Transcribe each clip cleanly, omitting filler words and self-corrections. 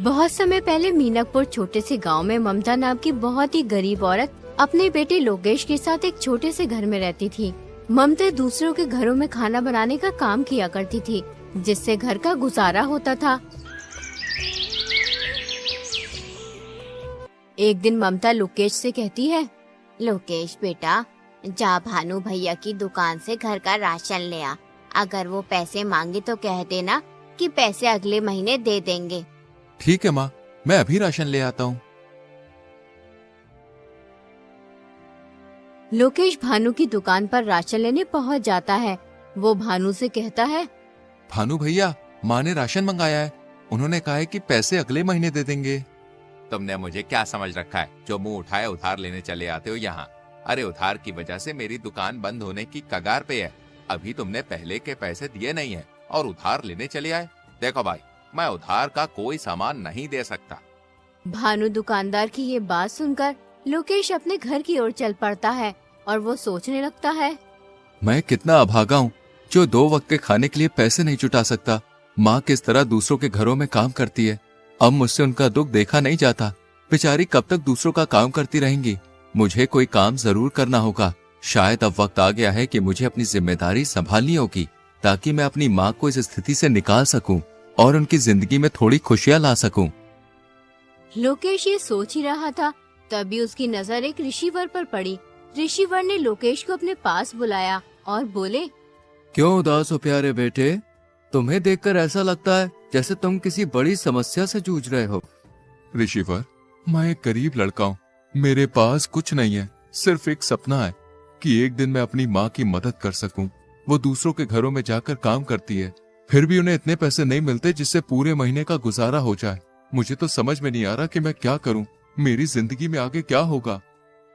बहुत समय पहले मीनापुर छोटे से गांव में ममता नाम की बहुत ही गरीब औरत अपने बेटे लोकेश के साथ एक छोटे से घर में रहती थी। ममता दूसरों के घरों में खाना बनाने का काम किया करती थी, जिससे घर का गुजारा होता था। एक दिन ममता लोकेश से कहती है, लोकेश बेटा, जा भानु भैया की दुकान से घर का राशन ले आ। अगर वो पैसे मांगे तो कह देना कि पैसे अगले महीने दे देंगे। ठीक है माँ, मैं अभी राशन ले आता हूँ। लोकेश भानु की दुकान पर राशन लेने पहुँच जाता है। वो भानु से कहता है, भानु भैया, माँ ने राशन मंगाया है। उन्होंने कहा है कि पैसे अगले महीने दे देंगे। तुमने मुझे क्या समझ रखा है, जो मुंह उठाए उधार लेने चले आते हो यहाँ। अरे उधार की वजह से मेरी दुकान बंद होने की कगार पे है। अभी तुमने पहले के पैसे दिए नहीं है और उधार लेने चले आए। देखो भाई, मैं उधार का कोई सामान नहीं दे सकता। भानु दुकानदार की ये बात सुनकर लोकेश अपने घर की ओर चल पड़ता है और वो सोचने लगता है, मैं कितना अभागा हूँ जो 2 वक्त के खाने के लिए पैसे नहीं जुटा सकता। माँ किस तरह दूसरों के घरों में काम करती है। अब मुझसे उनका दुख देखा नहीं जाता। बेचारी कब तक दूसरों का काम करती रहेंगी। मुझे कोई काम जरूर करना होगा। शायद अब वक्त आ गया है कि मुझे अपनी जिम्मेदारी संभालनी होगी, ताकि मैं अपनी माँ को इस स्थिति से निकाल सकूं और उनकी जिंदगी में थोड़ी खुशियां ला सकूं। लोकेश ये सोच ही रहा था, तभी उसकी नजर एक ऋषिवर पर पड़ी। ऋषिवर ने लोकेश को अपने पास बुलाया और बोले, क्यों उदास हो प्यारे बेटे? तुम्हें देखकर ऐसा लगता है जैसे तुम किसी बड़ी समस्या से जूझ रहे हो। ऋषिवर, मैं एक गरीब लड़का हूँ। मेरे पास कुछ नहीं है, सिर्फ एक सपना है कि एक दिन मैं अपनी माँ की मदद कर सकूं। वो दूसरों के घरों में जाकर काम करती है, फिर भी उन्हें इतने पैसे नहीं मिलते जिससे पूरे महीने का गुजारा हो जाए। मुझे तो समझ में नहीं आ रहा कि मैं क्या करूं। मेरी जिंदगी में आगे क्या होगा।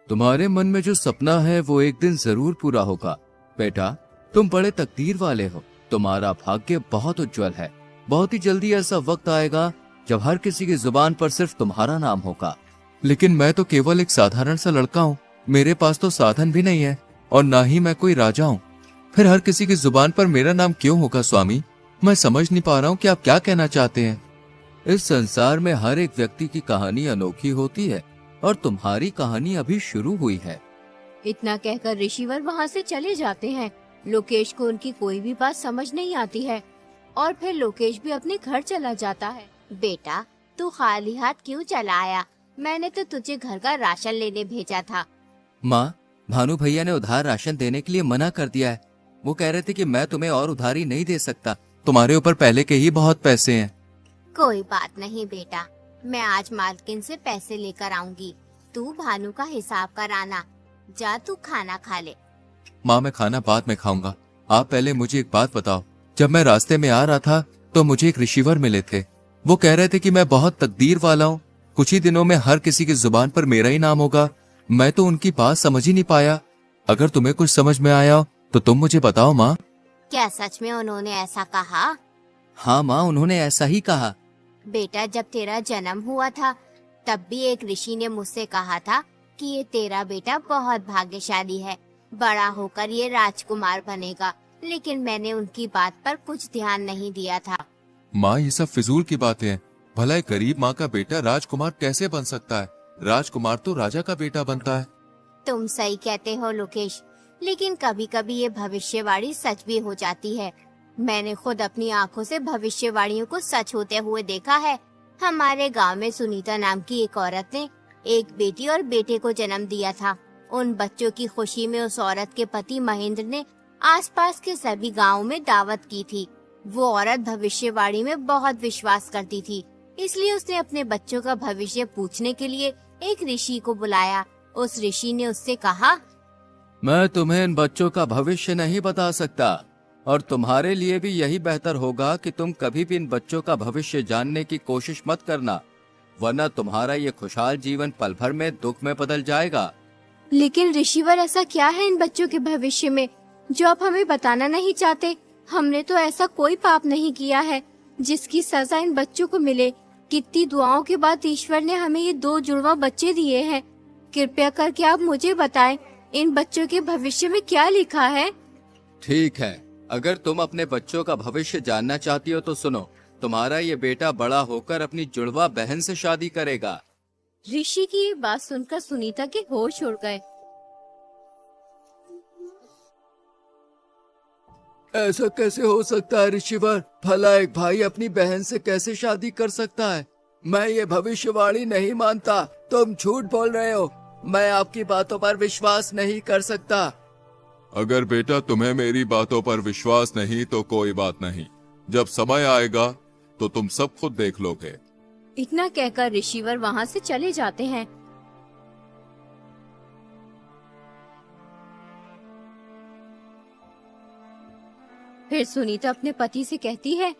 तुम्हारे मन में जो सपना है वो एक दिन जरूर पूरा होगा बेटा। तुम बड़े तकदीर वाले हो। तुम्हारा भाग्य बहुत उज्जवल है। बहुत ही जल्दी ऐसा वक्त आएगा जब हर किसी की जुबान पर सिर्फ तुम्हारा नाम होगा। लेकिन मैं तो केवल एक साधारण सा लड़का हूँ। मेरे पास तो साधन भी नहीं है और ना ही मैं कोई राजा हूँ। फिर हर किसी की जुबान पर मेरा नाम क्यों होगा स्वामी? मैं समझ नहीं पा रहा हूँ कि आप क्या कहना चाहते हैं। इस संसार में हर एक व्यक्ति की कहानी अनोखी होती है और तुम्हारी कहानी अभी शुरू हुई है। इतना कहकर ऋषिवर वहाँ से चले जाते हैं। लोकेश को उनकी कोई भी बात समझ नहीं आती है और फिर लोकेश भी अपने घर चला जाता है। बेटा, तू खाली हाथ क्यों चला आया? मैंने तो तुझे घर का राशन लेने भेजा था। माँ, भानु भैया ने उधार राशन देने के लिए मना कर दिया है। वो कह रहे थे कि मैं तुम्हें और उधारी नहीं दे सकता। तुम्हारे ऊपर पहले के ही बहुत पैसे हैं। कोई बात नहीं बेटा, मैं आज मालकिन से पैसे लेकर आऊंगी। तू भानु का हिसाब कराना। जा तू खाना खा ले। माँ, मैं खाना बाद में खाऊंगा। आप पहले मुझे एक बात बताओ। जब मैं रास्ते में आ रहा था तो मुझे एक ऋषिवर मिले थे। वो कह रहे थे कि मैं बहुत तकदीर वाला हूँ। कुछ ही दिनों में हर किसी की जुबान पर मेरा ही नाम होगा। मैं तो उनकी बात समझ ही नहीं पाया। अगर तुम्हें कुछ समझ में आया तो तुम मुझे बताओ माँ। क्या सच में उन्होंने ऐसा कहा? हाँ माँ, उन्होंने ऐसा ही कहा। बेटा, जब तेरा जन्म हुआ था तब भी एक ऋषि ने मुझसे कहा था कि ये तेरा बेटा बहुत भाग्यशाली है, बड़ा होकर ये राजकुमार बनेगा। लेकिन मैंने उनकी बात पर कुछ ध्यान नहीं दिया था। माँ, ये सब फिजूल की बातें हैं। भला एक गरीब माँ का बेटा राजकुमार कैसे बन सकता है? राजकुमार तो राजा का बेटा बनता है। तुम सही कहते हो लोकेश, लेकिन कभी कभी ये भविष्यवाणी सच भी हो जाती है। मैंने खुद अपनी आंखों से भविष्यवाणियों को सच होते हुए देखा है। हमारे गांव में सुनीता नाम की एक औरत ने एक बेटी और बेटे को जन्म दिया था। उन बच्चों की खुशी में उस औरत के पति महेंद्र ने आसपास के सभी गांवों में दावत की थी। वो औरत भविष्यवाणी में बहुत विश्वास करती थी, इसलिए उसने अपने बच्चों का भविष्य पूछने के लिए एक ऋषि को बुलाया। उस ऋषि ने उससे कहा, मैं तुम्हें इन बच्चों का भविष्य नहीं बता सकता और तुम्हारे लिए भी यही बेहतर होगा कि तुम कभी भी इन बच्चों का भविष्य जानने की कोशिश मत करना, वरना तुम्हारा ये खुशहाल जीवन पल भर में दुख में बदल जाएगा। लेकिन ऋषिवर, ऐसा क्या है इन बच्चों के भविष्य में जो आप हमें बताना नहीं चाहते? हमने तो ऐसा कोई पाप नहीं किया है जिसकी सजा इन बच्चों को मिले। कितनी दुआओं के बाद ईश्वर ने हमें ये 2 जुड़वा बच्चे दिए हैं। कृपया करके आप मुझे बताएं, इन बच्चों के भविष्य में क्या लिखा है? ठीक है, अगर तुम अपने बच्चों का भविष्य जानना चाहती हो तो सुनो। तुम्हारा ये बेटा बड़ा होकर अपनी जुड़वा बहन से शादी करेगा। ऋषि की ये बात सुनकर सुनीता के होश उड़ गए। ऐसा कैसे हो सकता है ऋषिवर? भला एक भाई अपनी बहन से कैसे शादी कर सकता है? मैं ये भविष्यवाणी नहीं मानता। तुम झूठ बोल रहे हो। मैं आपकी बातों पर विश्वास नहीं कर सकता। अगर बेटा तुम्हें मेरी बातों पर विश्वास नहीं तो कोई बात नहीं, जब समय आएगा तो तुम सब खुद देख लोगे। इतना कहकर ऋषिवर वहाँ से चले जाते हैं। फिर सुनीता अपने पति से कहती है,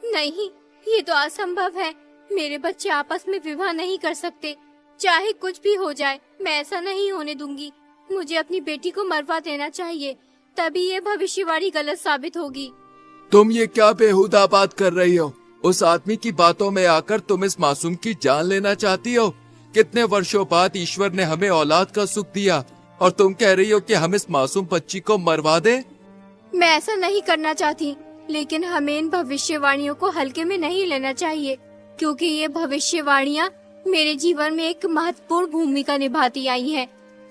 नहीं, ये तो असंभव है। मेरे बच्चे आपस में विवाह नहीं कर सकते। चाहे कुछ भी हो जाए, मैं ऐसा नहीं होने दूंगी। मुझे अपनी बेटी को मरवा देना चाहिए, तभी ये भविष्यवाणी गलत साबित होगी। तुम ये क्या बेहुदा बात कर रही हो? उस आदमी की बातों में आकर तुम इस मासूम की जान लेना चाहती हो? कितने वर्षों बाद ईश्वर ने हमें औलाद का सुख दिया और तुम कह रही हो कि हम इस मासूम बच्ची को मरवा दें? मैं ऐसा नहीं करना चाहती, लेकिन हमें इन भविष्यवाणियों को हल्के में नहीं लेना चाहिए, क्योंकि ये भविष्यवाणियाँ मेरे जीवन में एक महत्वपूर्ण भूमिका निभाती आई हैं।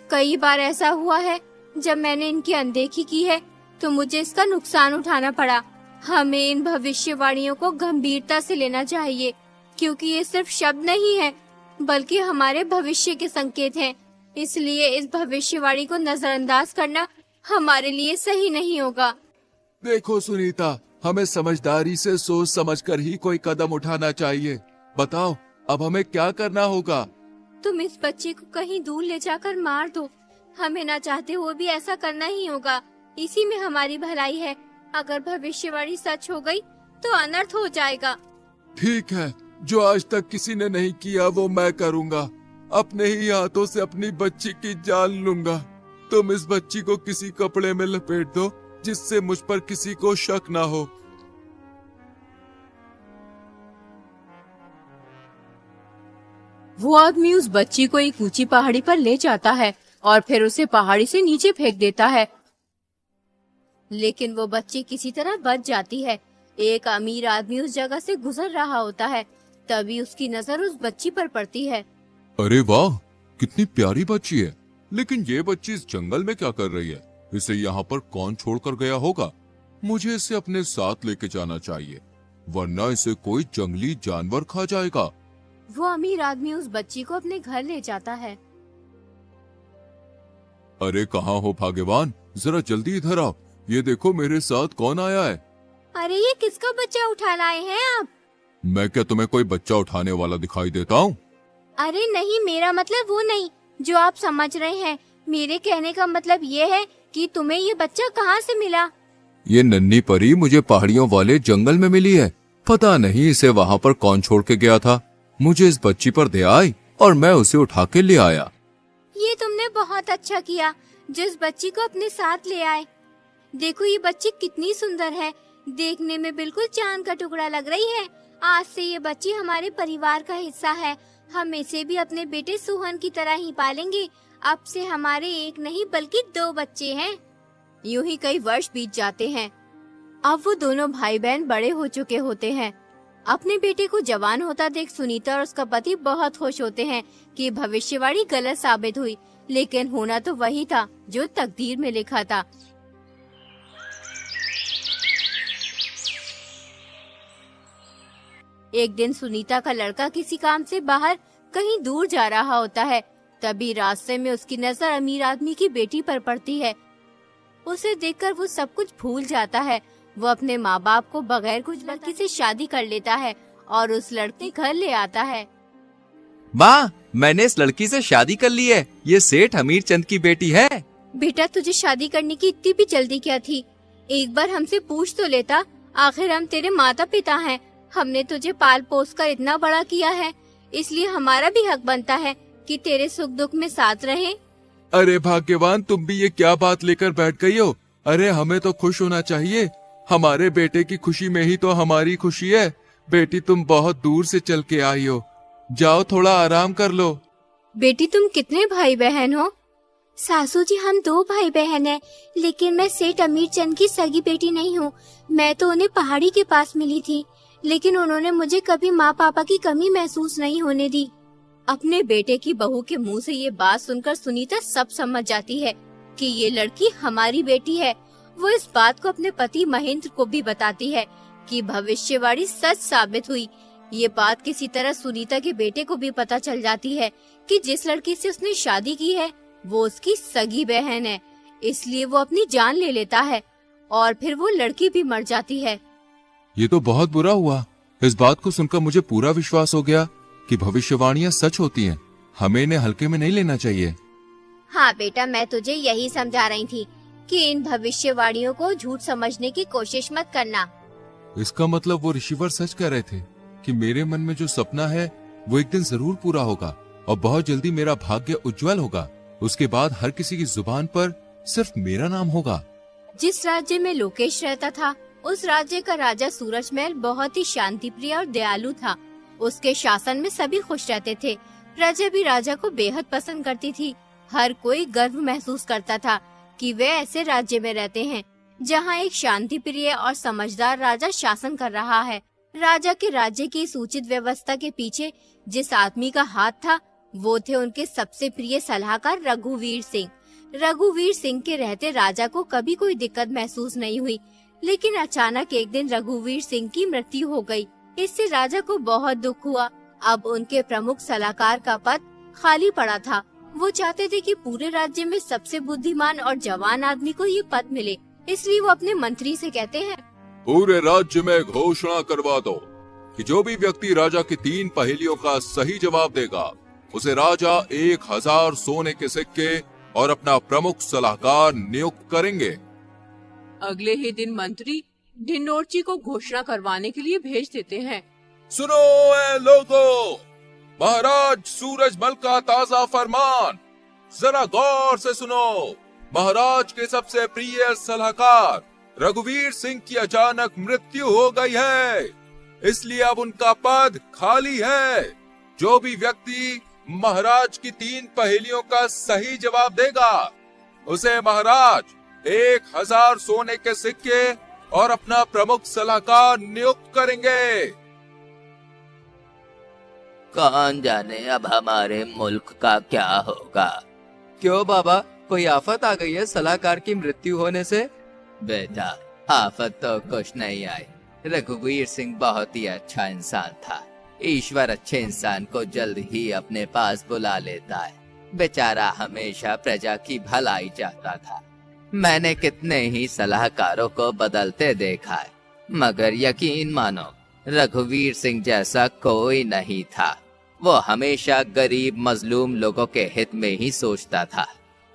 कई बार ऐसा हुआ है जब मैंने इनकी अनदेखी की है तो मुझे इसका नुकसान उठाना पड़ा। हमें इन भविष्यवाणियों को गंभीरता से लेना चाहिए, क्योंकि ये सिर्फ शब्द नहीं है बल्कि हमारे भविष्य के संकेत हैं। इसलिए इस भविष्यवाणी को नजरअंदाज करना हमारे लिए सही नहीं होगा। देखो सुनीता, हमें समझदारी से सोच समझकर ही कोई कदम उठाना चाहिए। बताओ अब हमें क्या करना होगा? तुम इस बच्चे को कहीं दूर ले जाकर मार दो। हमें ना चाहते हुए भी ऐसा करना ही होगा। इसी में हमारी भलाई है। अगर भविष्यवाणी सच हो गई तो अनर्थ हो जाएगा। ठीक है, जो आज तक किसी ने नहीं किया वो मैं करूँगा। अपने ही हाथों से अपनी बच्ची की जान लूंगा। तुम इस बच्ची को किसी कपड़े में लपेट दो जिससे मुझ पर किसी को शक ना हो। वो आदमी उस बच्ची को एक ऊंची पहाड़ी पर ले जाता है और फिर उसे पहाड़ी से नीचे फेंक देता है, लेकिन वो बच्ची किसी तरह बच जाती है। एक अमीर आदमी उस जगह से गुजर रहा होता है, तभी उसकी नजर उस बच्ची पर पड़ती है। अरे वाह, कितनी प्यारी बच्ची है। लेकिन ये बच्ची इस जंगल में क्या कर रही है? इसे यहाँ पर कौन छोड़कर गया होगा? मुझे इसे अपने साथ लेके जाना चाहिए, वरना इसे कोई जंगली जानवर खा जाएगा। वो अमीर आदमी उस बच्ची को अपने घर ले जाता है। अरे कहाँ हो भाग्यवान, जरा जल्दी इधर आओ। ये देखो मेरे साथ कौन आया है। अरे ये किसका बच्चा उठा लाए हैं आप? मैं क्या तुम्हें कोई बच्चा उठाने वाला दिखाई देता हूँ? अरे नहीं, मेरा मतलब वो नहीं जो आप समझ रहे हैं। मेरे कहने का मतलब ये है कि तुम्हें ये बच्चा कहाँ से मिला? ये नन्ही परी मुझे पहाड़ियों वाले जंगल में मिली है। पता नहीं इसे वहाँ पर कौन छोड़ के गया था। मुझे इस बच्ची पर दया आई और मैं उसे उठा के ले आया। ये तुमने बहुत अच्छा किया जिस बच्ची को अपने साथ ले आए। देखो ये बच्ची कितनी सुंदर है, देखने में बिल्कुल चांद का टुकड़ा लग रही है। आज से ये बच्ची हमारे परिवार का हिस्सा है। हम इसे भी अपने बेटे सुहन की तरह ही पालेंगे। अब से हमारे एक नहीं बल्कि 2 बच्चे हैं। यूं ही कई वर्ष बीत जाते हैं। अब वो दोनों भाई बहन बड़े हो चुके होते हैं। अपने बेटे को जवान होता देख सुनीता और उसका पति बहुत खुश होते हैं कि भविष्यवाणी गलत साबित हुई, लेकिन होना तो वही था जो तकदीर में लिखा था। एक दिन सुनीता का लड़का किसी काम से बाहर कहीं दूर जा रहा होता है। तभी रास्ते में उसकी नजर अमीर आदमी की बेटी पर पड़ती है। उसे देखकर वो सब कुछ भूल जाता है। वो अपने माँ बाप को बगैर कुछ लड़की से शादी कर लेता है और उस लड़के घर ले आता है। माँ, मैंने इस लड़की से शादी कर ली है। ये सेठ हमीर चंद की बेटी है। बेटा तुझे शादी करने की इतनी भी जल्दी क्या थी? एक बार हमसे पूछ तो लेता। आखिर हम तेरे माता पिता हैं। हमने तुझे पाल पोस कर इतना बड़ा किया है, इसलिए हमारा भी हक बनता है कि तेरे सुख दुख में साथ रहें। अरे भाग्यवान, तुम भी ये क्या बात लेकर बैठ गई हो? अरे हमें तो खुश होना चाहिए। हमारे बेटे की खुशी में ही तो हमारी खुशी है। बेटी तुम बहुत दूर से चल के आई हो, जाओ थोड़ा आराम कर लो। बेटी तुम कितने भाई बहन हो? सासू जी हम 2 भाई बहन हैं, लेकिन मैं सेठ अमीर चंद की सगी बेटी नहीं हूँ। मैं तो उन्हें पहाड़ी के पास मिली थी। लेकिन उन्होंने मुझे कभी माँ पापा की कमी महसूस नहीं होने दी। अपने बेटे की बहू के मुंह से ये बात सुनकर सुनीता सब समझ जाती है कि ये लड़की हमारी बेटी है। वो इस बात को अपने पति महेंद्र को भी बताती है कि भविष्यवाणी सच साबित हुई। ये बात किसी तरह सुनीता के बेटे को भी पता चल जाती है कि जिस लड़की से उसने शादी की है वो उसकी सगी बहन है, इसलिए वो अपनी जान ले लेता है और फिर वो लड़की भी मर जाती है। ये तो बहुत बुरा हुआ। इस बात को सुनकर मुझे पूरा विश्वास हो गया कि भविष्यवाणियां सच होती हैं। हमें इन्हें हल्के में नहीं लेना चाहिए। हाँ बेटा, मैं तुझे यही समझा रही थी कि इन भविष्यवाणियों को झूठ समझने की कोशिश मत करना। इसका मतलब वो ऋषिवर सच कह रहे थे कि मेरे मन में जो सपना है वो एक दिन जरूर पूरा होगा और बहुत जल्दी मेरा भाग्य उज्जवल होगा। उसके बाद हर किसी की जुबान पर सिर्फ मेरा नाम होगा। जिस राज्य में लोकेश रहता था उस राज्य का राजा सूरजमहल बहुत ही शांतिप्रिय और दयालु था। उसके शासन में सभी खुश रहते थे। प्रजा भी राजा को बेहद पसंद करती थी। हर कोई गर्व महसूस करता था कि वे ऐसे राज्य में रहते हैं जहां एक शांतिप्रिय और समझदार राजा शासन कर रहा है। राजा के राज्य की इस उचित व्यवस्था के पीछे जिस आदमी का हाथ था वो थे उनके सबसे प्रिय सलाहकार रघुवीर सिंह। रघुवीर सिंह के रहते राजा को कभी कोई दिक्कत महसूस नहीं हुई, लेकिन अचानक एक दिन रघुवीर सिंह की मृत्यु हो गई। इससे राजा को बहुत दुख हुआ। अब उनके प्रमुख सलाहकार का पद खाली पड़ा था। वो चाहते थे कि पूरे राज्य में सबसे बुद्धिमान और जवान आदमी को ये पद मिले, इसलिए वो अपने मंत्री से कहते हैं, पूरे राज्य में घोषणा करवा दो कि जो भी व्यक्ति राजा की 3 पहेलियों का सही जवाब देगा उसे राजा 1000 सोने के सिक्के और अपना प्रमुख सलाहकार नियुक्त करेंगे। अगले ही दिन मंत्री ढिंडोरची को घोषणा करवाने के लिए भेज देते हैं। सुनो ए लोगों, महाराज सूरजमल का ताजा फरमान जरा गौर से सुनो। महाराज के सबसे प्रिय सलाहकार रघुवीर सिंह की अचानक मृत्यु हो गई है, इसलिए अब उनका पद खाली है। जो भी व्यक्ति महाराज की 3 पहेलियों का सही जवाब देगा उसे महाराज 1000 सोने के सिक्के और अपना प्रमुख सलाहकार नियुक्त करेंगे। कौन जाने अब हमारे मुल्क का क्या होगा। क्यों बाबा, कोई आफत आ गई है सलाहकार की मृत्यु होने से? बेटा, आफत तो कुछ नहीं आई। रघुवीर सिंह बहुत ही अच्छा इंसान था। ईश्वर अच्छे इंसान को जल्द ही अपने पास बुला लेता है। बेचारा हमेशा प्रजा की भलाई चाहता था। मैंने कितने ही सलाहकारों को बदलते देखा है, मगर यकीन मानो रघुवीर सिंह जैसा कोई नहीं था। वो हमेशा गरीब मजलूम लोगों के हित में ही सोचता था।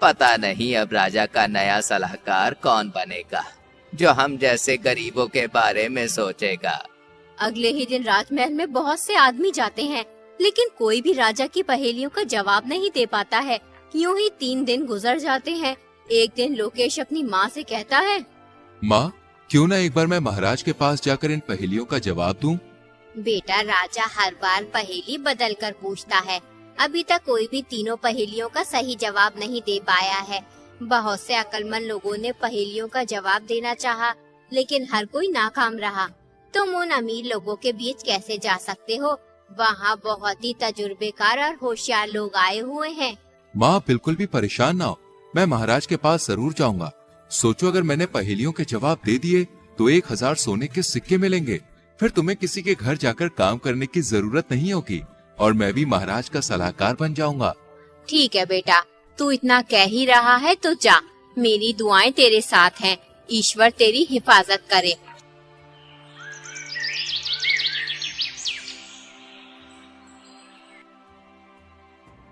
पता नहीं अब राजा का नया सलाहकार कौन बनेगा जो हम जैसे गरीबों के बारे में सोचेगा। अगले ही दिन राजमहल में बहुत से आदमी जाते हैं, लेकिन कोई भी राजा की पहेलियों का जवाब नहीं दे पाता है। यूं ही 3 दिन गुजर जाते हैं। एक दिन लोकेश अपनी माँ से कहता है, माँ, क्यों ना एक बार मैं महाराज के पास जाकर इन पहेलियों का जवाब दूं? बेटा, राजा हर बार पहेली बदल कर पूछता है। अभी तक कोई भी तीनों पहेलियों का सही जवाब नहीं दे पाया है। बहुत से अक्लमंद लोगों ने पहेलियों का जवाब देना चाहा, लेकिन हर कोई नाकाम रहा। तुम उन अमीर लोगों के बीच कैसे जा सकते हो? वहाँ बहुत ही तजुर्बेकार और होशियार लोग आए हुए हैं। माँ, बिल्कुल भी परेशान ना हो, मैं महाराज के पास जरूर जाऊंगा। सोचो, अगर मैंने पहेलियों के जवाब दे दिए तो 1000 सोने के सिक्के मिलेंगे। फिर तुम्हें किसी के घर जाकर काम करने की जरूरत नहीं होगी और मैं भी महाराज का सलाहकार बन जाऊंगा। ठीक है बेटा, तू इतना कह ही रहा है तो जा। मेरी दुआएं तेरे साथ हैं। ईश्वर तेरी हिफाजत करे।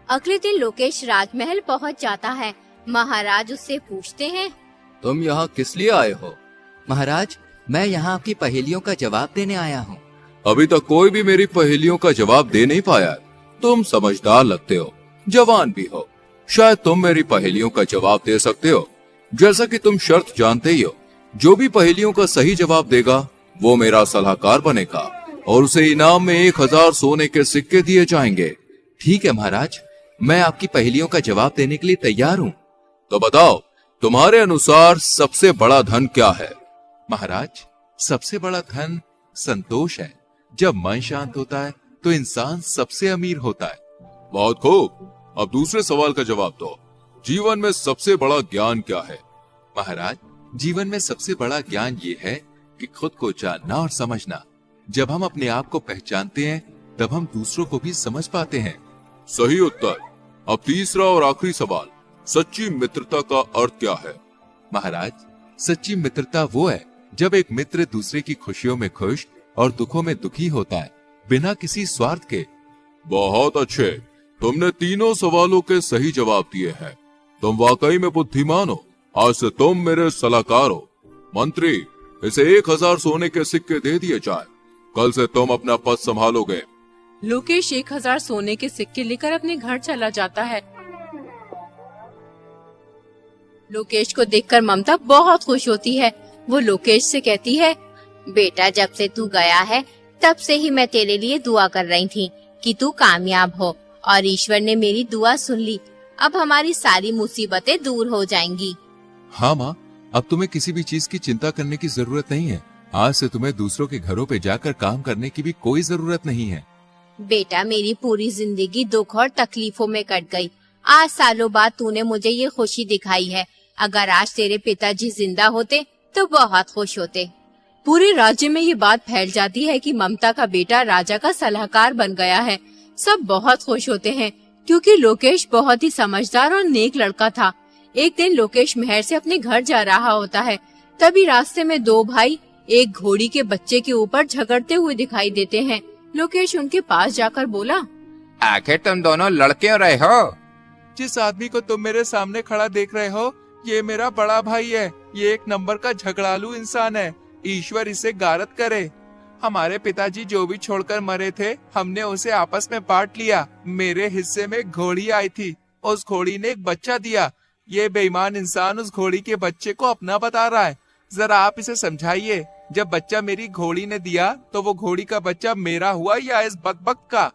अगले दिन लोकेश राजमहल पहुंच जाता है। महाराज उससे पूछते हैं, तुम यहाँ किस लिए आए हो? महाराज, मैं यहाँ आपकी पहेलियों का जवाब देने आया हूँ। अभी तक कोई भी मेरी पहेलियों का जवाब दे नहीं पाया। तुम समझदार लगते हो, जवान भी हो, शायद तुम मेरी पहेलियों का जवाब दे सकते हो। जैसा कि तुम शर्त जानते ही हो, जो भी पहेलियों का सही जवाब देगा वो मेरा सलाहकार बनेगा और उसे इनाम में 1000 सोने के सिक्के दिए जाएंगे। ठीक है महाराज, मैं आपकी पहेलियों का जवाब देने के लिए तैयार हूँ। तो बताओ, तुम्हारे अनुसार सबसे बड़ा धन क्या है? महाराज, सबसे बड़ा धन संतोष है। जब मन शांत होता है तो इंसान सबसे अमीर होता है। बहुत खूब, अब दूसरे सवाल का जवाब दो। जीवन में सबसे बड़ा ज्ञान क्या है? महाराज, जीवन में सबसे बड़ा ज्ञान ये है कि खुद को जानना और समझना। जब हम अपने आप को पहचानते हैं तब हम दूसरों को भी समझ पाते हैं। सही उत्तर। अब तीसरा और आखिरी सवाल, सच्ची मित्रता का अर्थ क्या है? महाराज, सच्ची मित्रता वो है जब एक मित्र दूसरे की खुशियों में खुश और दुखों में दुखी होता है, बिना किसी स्वार्थ के। बहुत अच्छे, तुमने तीनों सवालों के सही जवाब दिए हैं। तुम वाकई में बुद्धिमान हो। आज से तुम मेरे सलाहकार हो। मंत्री, इसे 1000 सोने के सिक्के दे दिए जाए। कल से तुम अपना पद संभालोगे। लोकेश 1000 सोने के सिक्के लेकर अपने घर चला जाता है। लोकेश को देखकर ममता बहुत खुश होती है। वो लोकेश से कहती है, बेटा, जब से तू गया है तब से ही मैं तेरे लिए दुआ कर रही थी कि तू कामयाब हो, और ईश्वर ने मेरी दुआ सुन ली। अब हमारी सारी मुसीबतें दूर हो जाएंगी। हाँ माँ, अब तुम्हें किसी भी चीज की चिंता करने की जरूरत नहीं है। आज से तुम्हें दूसरों के घरों पे जाकर काम करने की भी कोई जरूरत नहीं है। बेटा, मेरी पूरी जिंदगी दुख और तकलीफों में कट गई। आज सालों बाद तूने मुझे ये खुशी दिखाई है। अगर आज तेरे पिताजी जिंदा होते तो बहुत खुश होते। पूरे राज्य में ये बात फैल जाती है कि ममता का बेटा राजा का सलाहकार बन गया है। सब बहुत खुश होते हैं क्योंकि लोकेश बहुत ही समझदार और नेक लड़का था। एक दिन लोकेश महल से अपने घर जा रहा होता है। तभी रास्ते में दो भाई एक घोड़ी के बच्चे के ऊपर झगड़ते हुए दिखाई देते हैं। लोकेश उनके पास जाकर बोला, आखिर तुम दोनों लड़ क्यों रहे हो? जिस आदमी को तुम मेरे सामने खड़ा देख रहे हो, ये मेरा बड़ा भाई है। ये एक नंबर का झगड़ालू इंसान है। ईश्वर इसे गारत करे। हमारे पिताजी जो भी छोड़कर मरे थे, हमने उसे आपस में बांट लिया। मेरे हिस्से में घोड़ी आई थी, उस घोड़ी ने एक बच्चा दिया। ये बेईमान इंसान उस घोड़ी के बच्चे को अपना बता रहा है। जरा आप इसे समझाइए। जब बच्चा मेरी घोड़ी ने दिया तो वो घोड़ी का बच्चा मेरा हुआ या इस बकबक का?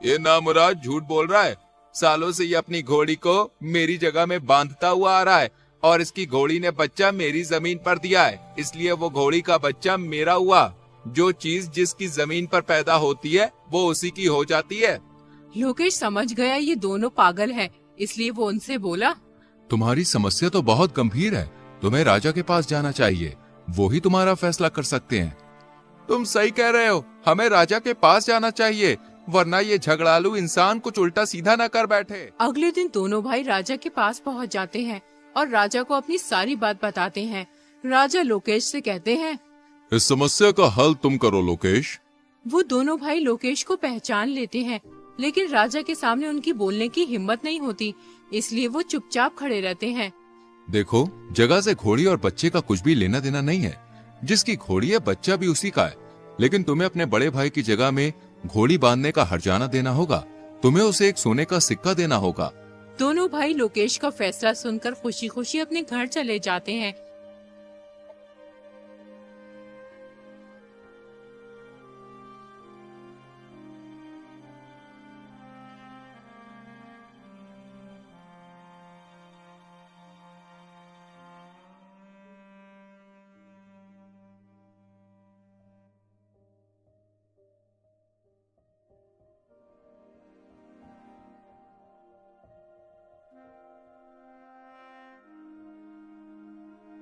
ये नामुराद झूठ बोल रहा है। सालों से ये अपनी घोड़ी को मेरी जगह में बांधता हुआ आ रहा है और इसकी घोड़ी ने बच्चा मेरी जमीन पर दिया है, इसलिए वो घोड़ी का बच्चा मेरा हुआ। जो चीज जिसकी जमीन पर पैदा होती है वो उसी की हो जाती है। लोकेश समझ गया ये दोनों पागल हैं, इसलिए वो उनसे बोला, तुम्हारी समस्या तो बहुत गंभीर है। तुम्हें राजा के पास जाना चाहिए, वो ही तुम्हारा फैसला कर सकते हैं। तुम सही कह रहे हो, हमें राजा के पास जाना चाहिए, वरना ये झगड़ालू इंसान कुछ उल्टा सीधा न कर बैठे। अगले दिन दोनों भाई राजा के पास पहुंच जाते हैं और राजा को अपनी सारी बात बताते हैं। राजा लोकेश से कहते हैं, इस समस्या का हल तुम करो लोकेश। वो दोनों भाई लोकेश को पहचान लेते हैं, लेकिन राजा के सामने उनकी बोलने की हिम्मत नहीं होती, इसलिए वो चुपचाप खड़े रहते हैं। देखो, जगह से घोड़ी और बच्चे का कुछ भी लेना देना नहीं है। जिसकी घोड़ी है बच्चा भी उसी का है, लेकिन तुम्हें अपने बड़े भाई की जगह में घोड़ी बांधने का हर्जाना देना होगा। तुम्हें उसे एक सोने का सिक्का देना होगा। दोनों भाई लोकेश का फैसला सुनकर खुशी खुशी अपने घर चले जाते हैं।